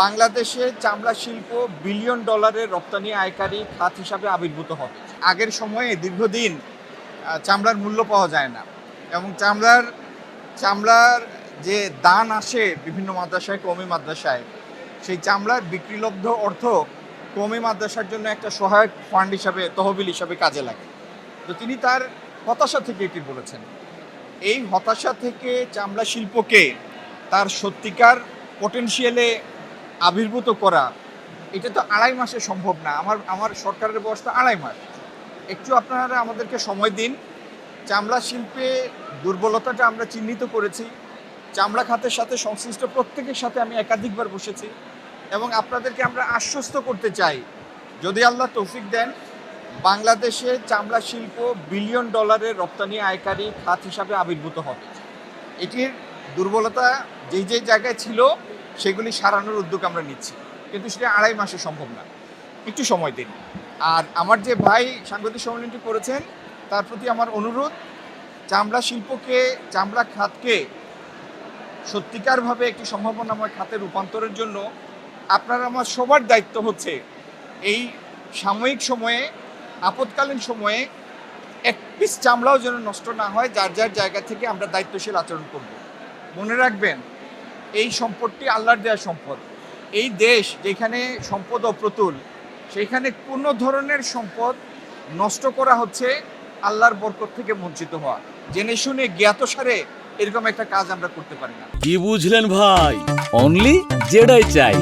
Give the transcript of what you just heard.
বাংলাদেশে চামড়া শিল্প বিলিয়ন ডলারের রপ্তানি আয়কারী খাত হিসাবে আবির্ভূত হবে। আগের সময়ে দীর্ঘদিন চামড়ার মূল্য পাওয়া যায় না এবং চামড়ার যে দান আসে বিভিন্ন মাদ্রাসায়, কওমি মাদ্রাসায়, সেই চামড়ার বিক্রিলব্ধ অর্থ কওমি মাদ্রাসার জন্য একটা সহায়ক ফান্ড হিসাবে, তহবিল হিসাবে কাজে লাগে। তো তিনি তার হতাশা থেকে এটি বলেছেন। এই হতাশা থেকে চামড়া শিল্পকে তার সত্যিকার পটেনশিয়ালে আবির্ভূত করা, এটা তো 2.5 মাসে সম্ভব না। আমার সরকারের বয়সটা 2.5 মাস। একটু আপনারা আমাদেরকে সময় দিন। চামড়া শিল্পে দুর্বলতাটা আমরা চিহ্নিত করেছি। চামড়া খাতের সাথে সংশ্লিষ্ট প্রত্যেকের সাথে আমি একাধিকবার বসেছি এবং আপনাদেরকে আমরা আশ্বস্ত করতে চাই, যদি আল্লাহ তৌফিক দেন, বাংলাদেশে চামড়া শিল্প বিলিয়ন ডলারের রপ্তানি আয়কারী খাত হিসাবে আবির্ভূত হবে। এটির দুর্বলতা যেই জায়গায় ছিল সেগুলি সারানোর উদ্যোগ আমরা নিচ্ছি, কিন্তু সেটা 2.5 মাসে সম্ভব না। একটু সময় দিন। আর আমার যে ভাই সাংবাদিক সম্মেলনটি করেছেন, তার প্রতি আমার অনুরোধ, চামড়া শিল্পকে, চামড়া খাতকে সত্যিকারভাবে একটি সম্ভাবনাময় খাতে রূপান্তরের জন্য আপনার আমার সবার দায়িত্ব হচ্ছে এই সাময়িক সময়ে, আপৎকালীন সময়ে এক পিস চামড়াও যেন নষ্ট না হয়। যার জায়গা থেকে আমরা দায়িত্বশীল আচরণ করব। মনে রাখবেন, এই সম্পদটি আল্লাহর দেওয়া সম্পদ। এই দেশ যেখানে সম্পদ অপ্রতুল, সেখানে কোনো ধরনের সম্পদ নষ্ট করা হচ্ছে আল্লাহর বরকত থেকে বঞ্চিত হওয়া। জেনে শুনে জ্ঞাতসারে এরকম একটা কাজ আমরা করতে পারি না। কি বুঝলেন ভাই? অনলি যেটাই চাই।